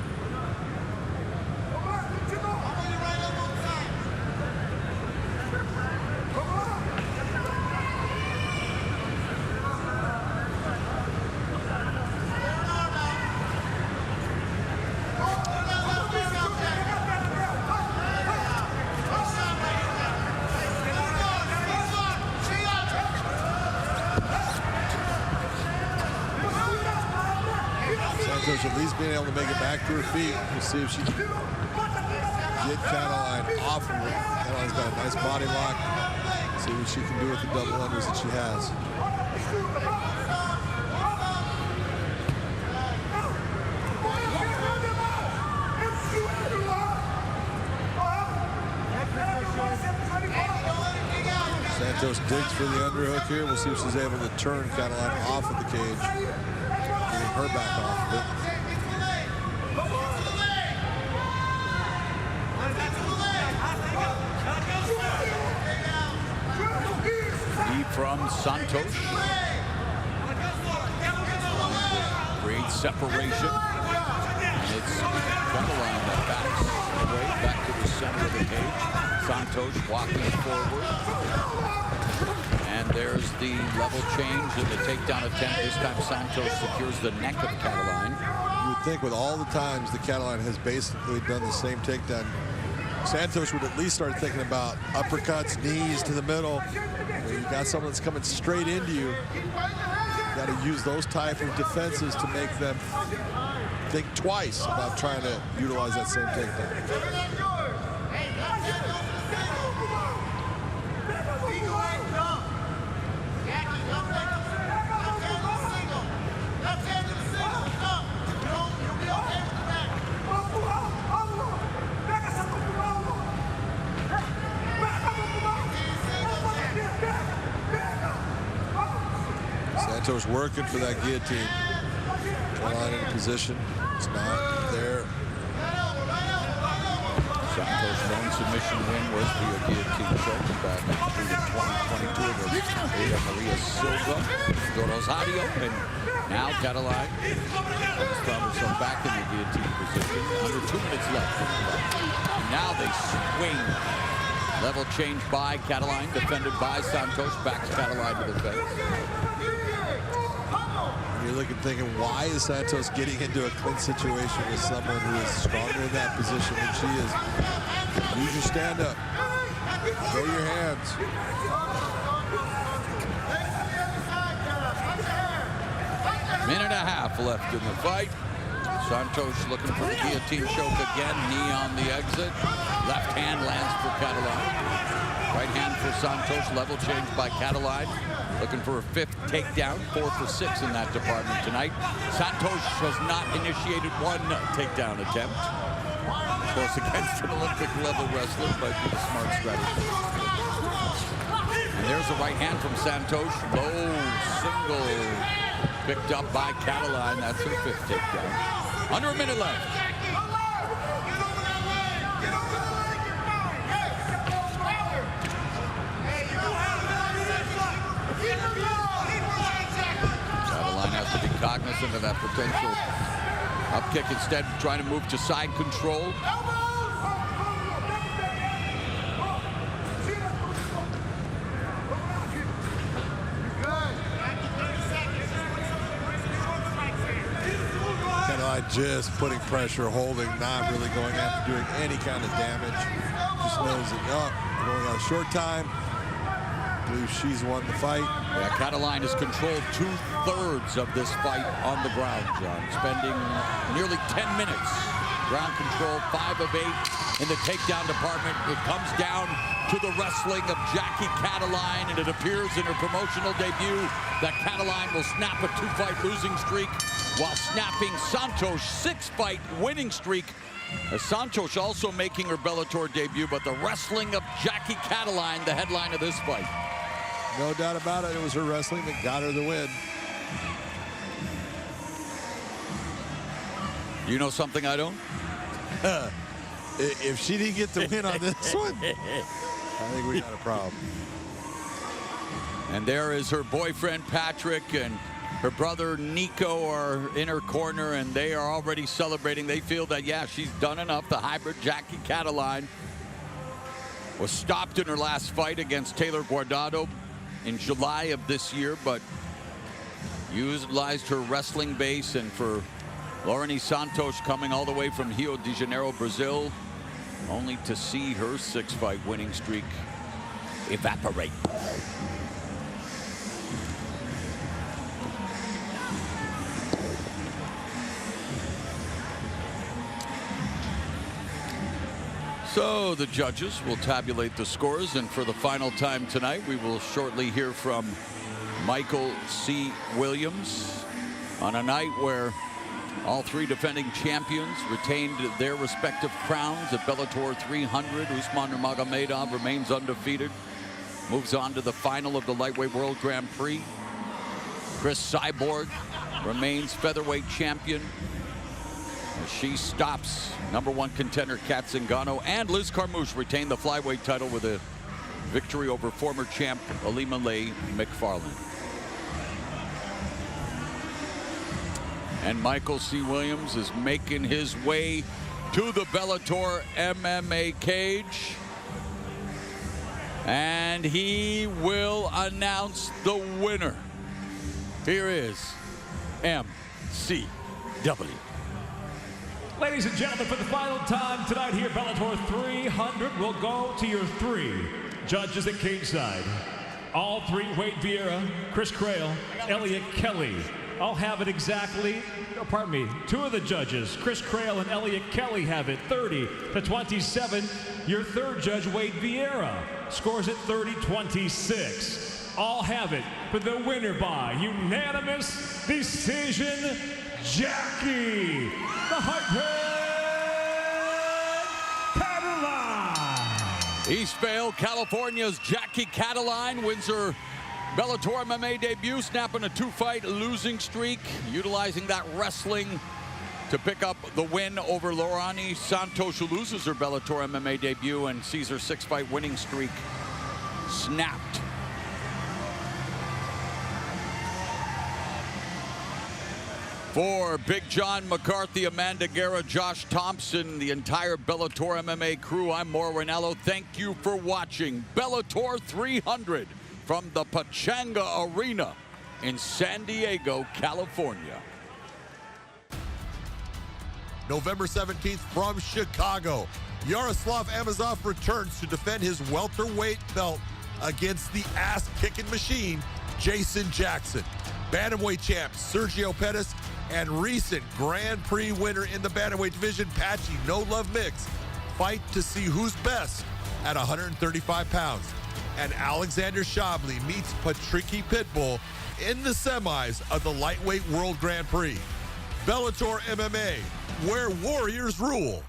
At least being able to make it back to her feet. We'll see if she can get Cataline off of her. Cataline's got a nice body lock. See what she can do with the double unders that she has. Santos digs for the underhook here. We'll see if she's able to turn Cataline off of the cage, getting her back off of it. From Santos. Great separation. And it's Cataline that backs away back to the center of the cage. Santos walking forward. And there's the level change in the takedown attempt. This time Santos secures the neck of Cataline. You would think with all the times that Cataline has basically done the same takedown, Santos would at least start thinking about uppercuts, knees to the middle. You got someone that's coming straight into you. You got to use those type of defenses to make them think twice about trying to utilize that same takedown. Santos working for that guillotine. Cataline in a position. It's not there. Santos' lone submission win was via guillotine choke back in 2022 against Ada Maria Silva, Rosario, and now Cataline has found herself back in the guillotine position. Under 2 minutes left. And now they swing. Level change by Cataline, defended by Santos, backs Cataline to the face. You're looking, thinking, why is Santos getting into a clinch situation with someone who is stronger in that position than she is? Use your stand-up. Throw your hands. Minute and a half left in the fight. Santos looking for the guillotine choke again. Knee on the exit. Left hand lands for Cataline. Right hand for Santos, level change by Cataline. Looking for a 5th takedown, 4 for 6 in that department tonight. Santos has not initiated one takedown attempt. Of course, against an Olympic level wrestler, might be a smart strategy. And there's a right hand from Santos. Low single picked up by Cataline. That's her 5th takedown. Under a minute left. Cataline has to be cognizant of that potential up kick, instead trying to move to side control. Cataline just putting pressure, holding, not really going after doing any kind of damage. Just knows that, oh, we're going on a short time. I believe she's won the fight. Yeah, Cataline has controlled 2/3 of this fight on the ground, John, spending nearly 10 minutes. Ground control, 5 of 8 in the takedown department. It comes down to the wrestling of Jackie Cataline, and it appears in her promotional debut that Cataline will snap a 2-fight losing streak while snapping Santos' 6-fight winning streak. Santos also making her Bellator debut, but the wrestling of Jackie Cataline, the headline of this fight. No doubt about it. It was her wrestling that got her the win. You know something I don't? If she didn't get the win on this one, I think we got a problem. And there is her boyfriend, Patrick, and her brother, Nico, are in her corner, and they are already celebrating. They feel that, yeah, she's done enough. The hybrid Jackie Cataline was stopped in her last fight against Taylor Guardado in July of this year, but utilized her wrestling base. And for Lorene Santos, coming all the way from Rio de Janeiro, Brazil, only to see her 6-fight winning streak evaporate. So the judges will tabulate the scores, and for the final time tonight, we will shortly hear from Michael C. Williams on a night where all 3 defending champions retained their respective crowns at Bellator 300. Usman Nurmagomedov remains undefeated, moves on to the final of the Lightweight World Grand Prix. Chris Cyborg remains featherweight champion as she stops #1 contender Kat Zingano, and Liz Carmouche retained the flyweight title with a victory over former champ Alima Leigh McFarland. And Michael C. Williams is making his way to the Bellator MMA cage, and he will announce the winner. Here is MCW. Ladies and gentlemen, for the final time tonight here, Bellator 300 will go to your 3 judges at cageside. All 3, Wade Vieira, Chris Crail, Elliot Kelly. I'll have it exactly, pardon me, 2 of the judges, Chris Crail and Elliot Kelly, have it 30-27. Your 3rd judge, Wade Vieira, scores it 30-26. All have it for the winner by unanimous decision, Jackie the Hybrid Cataline. Eastvale, California's Jackie Cataline wins her Bellator MMA debut, snapping a 2-fight losing streak, utilizing that wrestling to pick up the win over Lorene Santos, who loses her Bellator MMA debut and sees her 6-fight winning streak snapped. For Big John McCarthy, Amanda Guerra, Josh Thompson, the entire Bellator MMA crew, I'm Mauro Ranallo. Thank you for watching Bellator 300 from the Pechanga Arena in San Diego, California. November 17th from Chicago, Yaroslav Amosov returns to defend his welterweight belt against the ass-kicking machine, Jason Jackson. Bantamweight champ Sergio Pettis and recent Grand Prix winner in the bantamweight division, Patchy No Love Mix, fight to see who's best at 135 pounds. And Alexander Shabli meets Patricky Pitbull in the semis of the Lightweight World Grand Prix. Bellator MMA, where warriors rule.